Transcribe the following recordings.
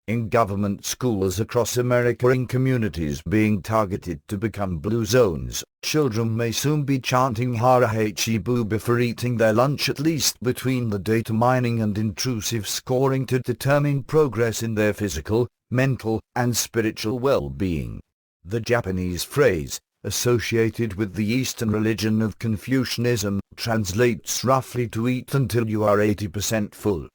In government schools across America, in communities being targeted to become blue zones, children may soon be chanting Hara Hachi Bu before eating their lunch, at least between the data mining and intrusive scoring to determine progress in their physical, mental, and spiritual well-being. The Japanese phrase, associated with the Eastern religion of Confucianism, translates roughly to eat until you are 80% full.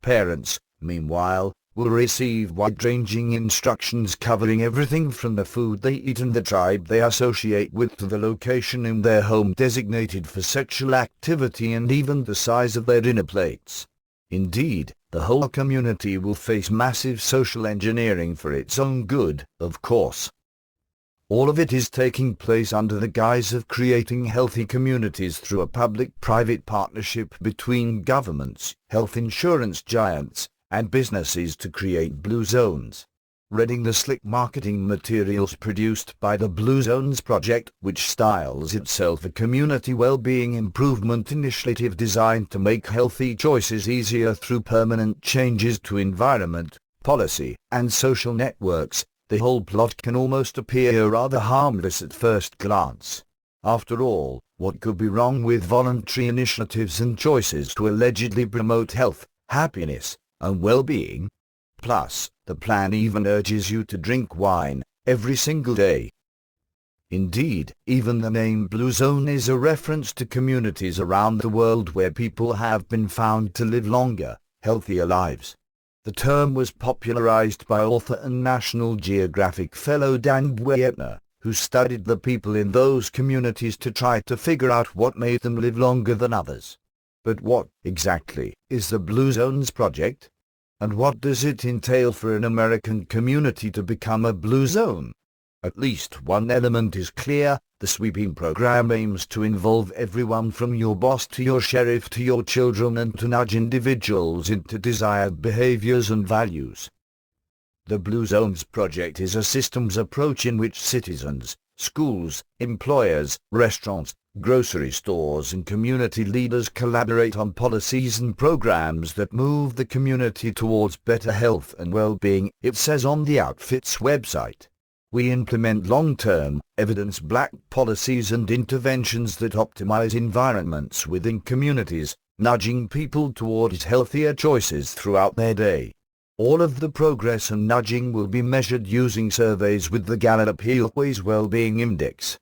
Parents, meanwhile, will receive wide-ranging instructions covering everything from the food they eat and the tribe they associate with to the location in their home designated for sexual activity and even the size of their dinner plates. Indeed, the whole community will face massive social engineering for its own good, of course. All of it is taking place under the guise of creating healthy communities through a public-private partnership between governments, health insurance giants, and businesses to create blue zones. Reading the slick marketing materials produced by the Blue Zones Project, which styles itself a community well-being improvement initiative designed to make healthy choices easier through permanent changes to environment, policy, and social networks, the whole plot can almost appear rather harmless at first glance. After all, what could be wrong with voluntary initiatives and choices to allegedly promote health, happiness, and well-being? Plus, the plan even urges you to drink wine every single day. Indeed, even the name Blue Zone is a reference to communities around the world where people have been found to live longer, healthier lives. The term was popularized by author and National Geographic fellow Dan Buettner, who studied the people in those communities to try to figure out what made them live longer than others. But what, exactly, is the Blue Zones Project? And what does it entail for an American community to become a blue zone? At least one element is clear: the sweeping program aims to involve everyone from your boss to your sheriff to your children and to nudge individuals into desired behaviors and values. The Blue Zones Project is a systems approach in which citizens, schools, employers, restaurants, grocery stores and community leaders collaborate on policies and programs that move the community towards better health and well-being, it says on the outfit's website. We implement long-term, evidence-backed policies and interventions that optimize environments within communities, nudging people towards healthier choices throughout their day. All of the progress and nudging will be measured using surveys with the Gallup Healthways Wellbeing Index.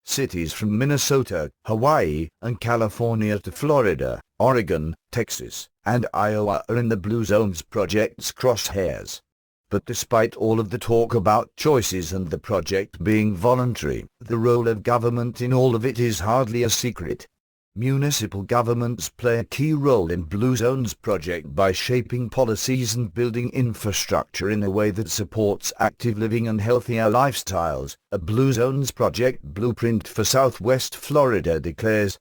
Cities from Minnesota, Hawaii, and California to Florida, Oregon, Texas, and Iowa are in the Blue Zones Project's crosshairs. But despite all of the talk about choices and the project being voluntary, the role of government in all of it is hardly a secret. Municipal governments play a key role in Blue Zones Project by shaping policies and building infrastructure in a way that supports active living and healthier lifestyles, a Blue Zones Project blueprint for Southwest Florida declares.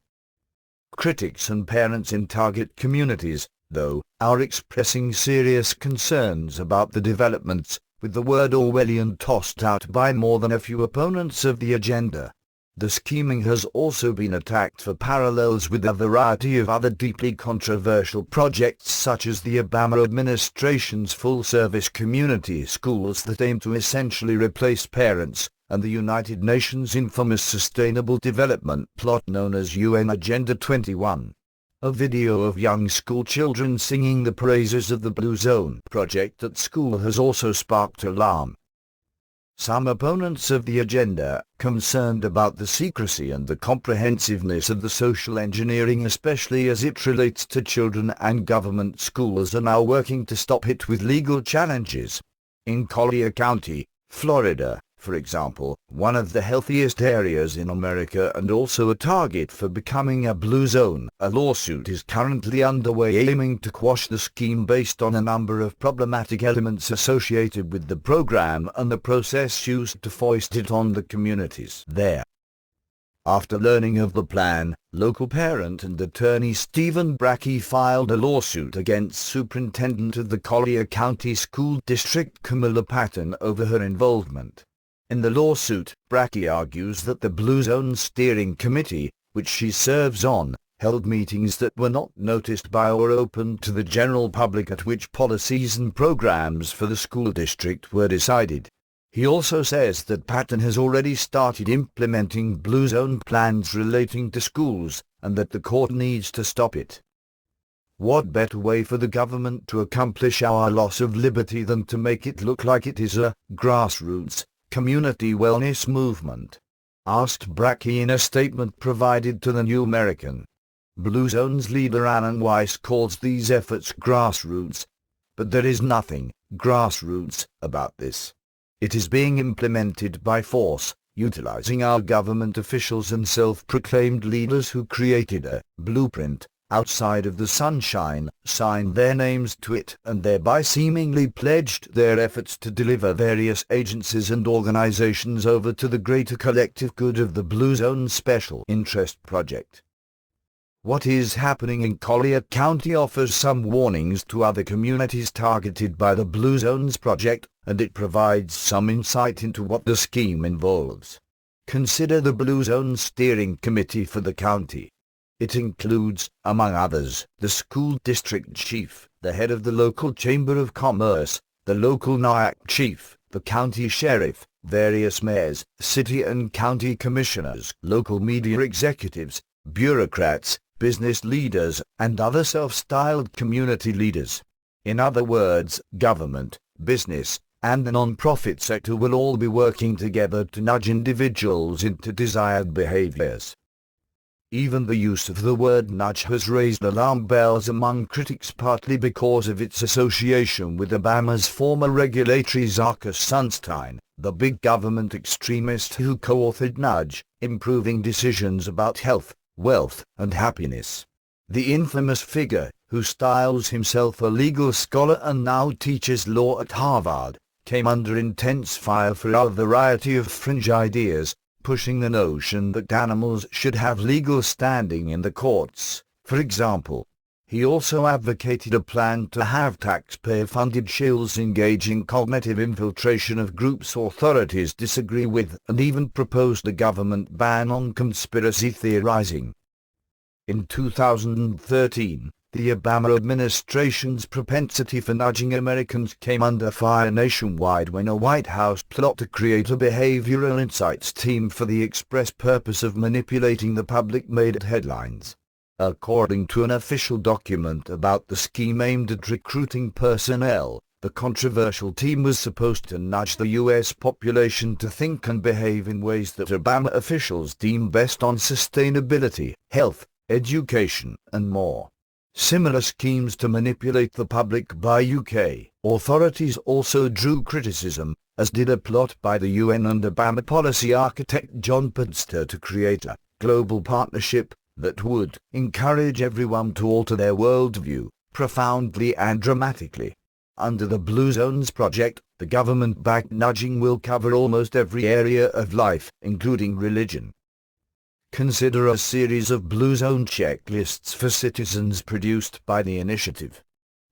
Critics and parents in target communities, though, are expressing serious concerns about the developments, with the word Orwellian tossed out by more than a few opponents of the agenda. The scheming has also been attacked for parallels with a variety of other deeply controversial projects such as the Obama administration's full-service community schools that aim to essentially replace parents, and the United Nations' infamous Sustainable Development plot known as UN Agenda 21. A video of young school children singing the praises of the Blue Zone Project at school has also sparked alarm. Some opponents of the agenda, concerned about the secrecy and the comprehensiveness of the social engineering especially as it relates to children and government schools, are now working to stop it with legal challenges. In Collier County, Florida, for example, one of the healthiest areas in America and also a target for becoming a blue zone, a lawsuit is currently underway aiming to quash the scheme based on a number of problematic elements associated with the program and the process used to foist it on the communities there. After learning of the plan, local parent and attorney Stephen Brackey filed a lawsuit against Superintendent of the Collier County School District Camilla Patton over her involvement. In the lawsuit, Brackey argues that the Blue Zone Steering Committee, which she serves on, held meetings that were not noticed by or open to the general public, at which policies and programs for the school district were decided. He also says that Patton has already started implementing blue zone plans relating to schools, and that the court needs to stop it. What better way for the government to accomplish our loss of liberty than to make it look like it is a grassroots, community wellness movement? Asked Brackey in a statement provided to the New American. Blue Zone's leader Alan Weiss calls these efforts grassroots, but there is nothing grassroots about this. It is being implemented by force, utilizing our government officials and self-proclaimed leaders who created a blueprint outside of the sunshine, signed their names to it, and thereby seemingly pledged their efforts to deliver various agencies and organizations over to the greater collective good of the Blue Zone Special Interest Project. What is happening in Collier County offers some warnings to other communities targeted by the Blue Zones Project, and it provides some insight into what the scheme involves. Consider the Blue Zone Steering Committee for the county. It includes, among others, the school district chief, the head of the local chamber of commerce, the local NIAC chief, the county sheriff, various mayors, city and county commissioners, local media executives, bureaucrats, business leaders, and other self-styled community leaders. In other words, government, business, and the non-profit sector will all be working together to nudge individuals into desired behaviors. Even the use of the word nudge has raised alarm bells among critics, partly because of its association with Obama's former regulatory Zaka Sunstein, the big government extremist who co-authored Nudge, Improving Decisions About Health, Wealth, and Happiness. The infamous figure, who styles himself a legal scholar and now teaches law at Harvard, came under intense fire for a variety of fringe ideas, pushing the notion that animals should have legal standing in the courts, for example. He also advocated a plan to have taxpayer-funded shills engage in cognitive infiltration of groups authorities disagree with, and even proposed a government ban on conspiracy theorizing. In 2013, the Obama administration's propensity for nudging Americans came under fire nationwide when a White House plot to create a behavioral insights team for the express purpose of manipulating the public made headlines. According to an official document about the scheme aimed at recruiting personnel, the controversial team was supposed to nudge the U.S. population to think and behave in ways that Obama officials deem best on sustainability, health, education, and more. Similar schemes to manipulate the public by UK authorities also drew criticism, as did a plot by the UN and Obama policy architect John Podesta to create a global partnership that would encourage everyone to alter their worldview, profoundly and dramatically. Under the Blue Zones Project, the government-backed nudging will cover almost every area of life, including religion. Consider a series of Blue Zone checklists for citizens produced by the initiative.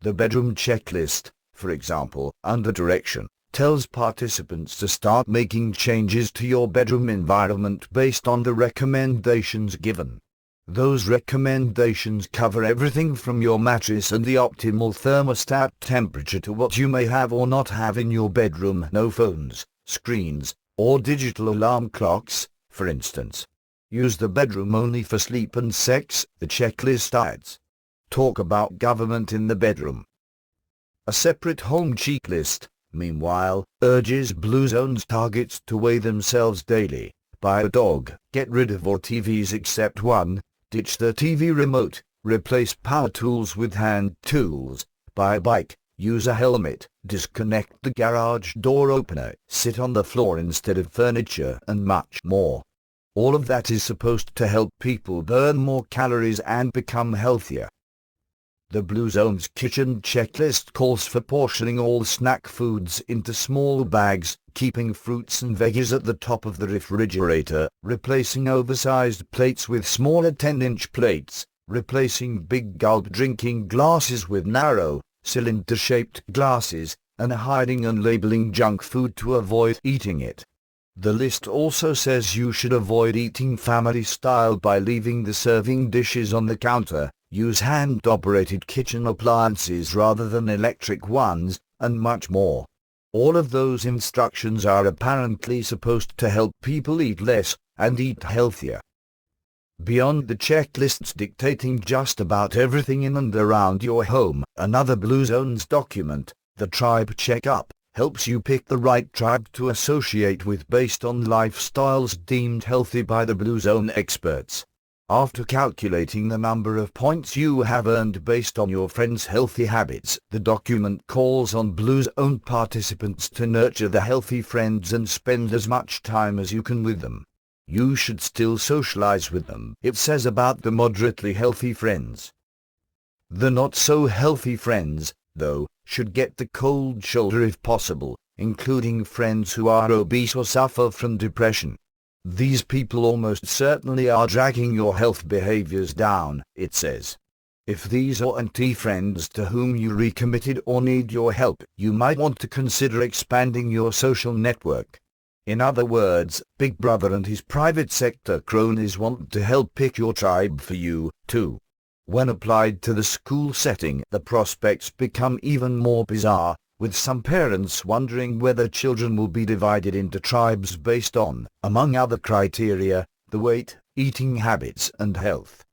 The bedroom checklist, for example, under direction, tells participants to start making changes to your bedroom environment based on the recommendations given. Those recommendations cover everything from your mattress and the optimal thermostat temperature to what you may have or not have in your bedroom. No phones, screens, or digital alarm clocks, for instance. Use the bedroom only for sleep and sex, the checklist adds. Talk about government in the bedroom. A separate home checklist, meanwhile, urges Blue Zones targets to weigh themselves daily, buy a dog, get rid of all TVs except one, ditch the TV remote, replace power tools with hand tools, buy a bike, use a helmet, disconnect the garage door opener, sit on the floor instead of furniture, and much more. All of that is supposed to help people burn more calories and become healthier. The Blue Zones kitchen checklist calls for portioning all snack foods into small bags, keeping fruits and veggies at the top of the refrigerator, replacing oversized plates with smaller 10-inch plates, replacing big gulp drinking glasses with narrow, cylinder-shaped glasses, and hiding and labeling junk food to avoid eating it. The list also says you should avoid eating family style by leaving the serving dishes on the counter, use hand-operated kitchen appliances rather than electric ones, and much more. All of those instructions are apparently supposed to help people eat less and eat healthier. Beyond the checklists dictating just about everything in and around your home, another Blue Zones document, the Tribe Checkup, helps you pick the right tribe to associate with based on lifestyles deemed healthy by the Blue Zone experts. After calculating the number of points you have earned based on your friends' healthy habits, the document calls on Blue Zone participants to nurture the healthy friends and spend as much time as you can with them. You should still socialize with them, it says about the moderately healthy friends. The not-so-healthy friends, though, should get the cold shoulder if possible, including friends who are obese or suffer from depression. These people almost certainly are dragging your health behaviors down, it says. If these are anti-friends to whom you recommitted or need your help, you might want to consider expanding your social network. In other words, Big Brother and his private sector cronies want to help pick your tribe for you, too. When applied to the school setting, the prospects become even more bizarre, with some parents wondering whether children will be divided into tribes based on, among other criteria, the weight, eating habits and health.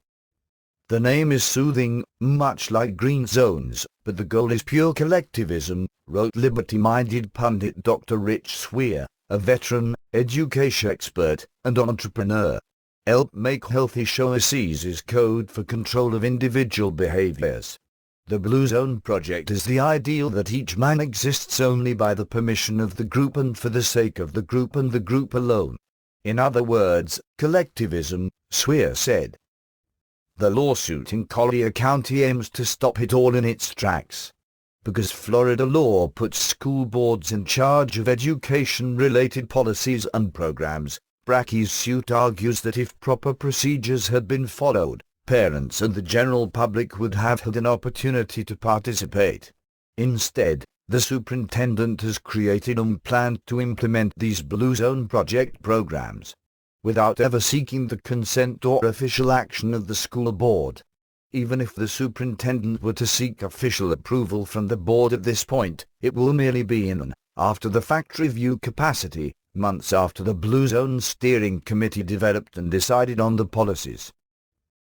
The name is soothing, much like green zones, but the goal is pure collectivism, wrote liberty-minded pundit Dr. Rich Swear, a veteran, education expert, and entrepreneur. Help make healthy choices is code for control of individual behaviors. The Blue Zone Project is the ideal that each man exists only by the permission of the group and for the sake of the group and the group alone. In other words, collectivism, Swear said. The lawsuit in Collier County aims to stop it all in its tracks. Because Florida law puts school boards in charge of education-related policies and programs, Brackey's suit argues that if proper procedures had been followed, parents and the general public would have had an opportunity to participate. Instead, the superintendent has created and planned to implement these Blue Zone Project programs, without ever seeking the consent or official action of the school board. Even if the superintendent were to seek official approval from the board at this point, it will merely be in an after-the-fact review capacity, months after the Blue Zone Steering Committee developed and decided on the policies.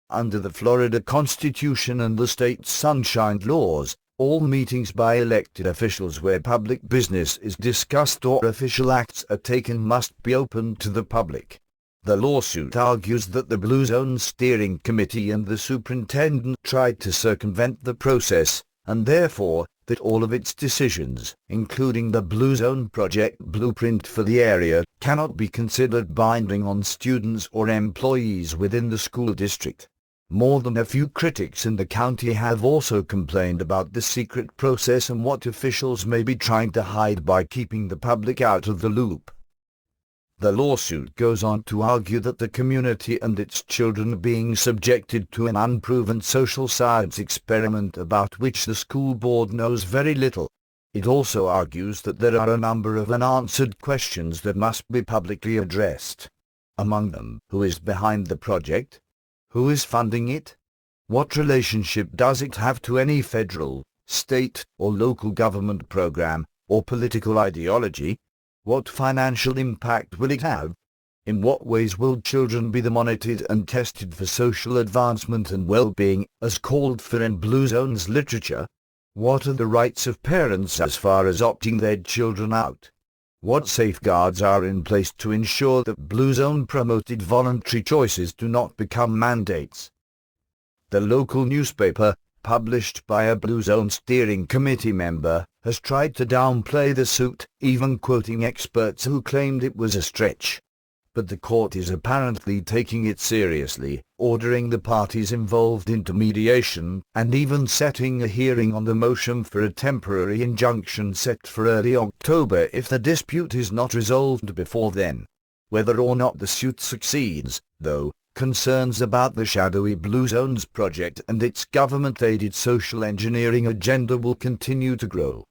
Under the Florida Constitution and the state's Sunshine Laws, all meetings by elected officials where public business is discussed or official acts are taken must be open to the public. The lawsuit argues that the Blue Zone Steering Committee and the superintendent tried to circumvent the process, and therefore, that all of its decisions, including the Blue Zone Project blueprint for the area, cannot be considered binding on students or employees within the school district. More than a few critics in the county have also complained about the secret process and what officials may be trying to hide by keeping the public out of the loop. The lawsuit goes on to argue that the community and its children are being subjected to an unproven social science experiment about which the school board knows very little. It also argues that there are a number of unanswered questions that must be publicly addressed. Among them, who is behind the project? Who is funding it? What relationship does it have to any federal, state, or local government program, or political ideology? What financial impact will it have? In what ways will children be monitored and tested for social advancement and well-being, as called for in Blue Zone's literature? What are the rights of parents as far as opting their children out? What safeguards are in place to ensure that Blue Zone-promoted voluntary choices do not become mandates? The local newspaper, published by a Blue Zone Steering Committee member, has tried to downplay the suit, even quoting experts who claimed it was a stretch. But the court is apparently taking it seriously, ordering the parties involved into mediation, and even setting a hearing on the motion for a temporary injunction set for early October if the dispute is not resolved before then. Whether or not the suit succeeds, though, concerns about the shadowy Blue Zones project and its government-aided social engineering agenda will continue to grow.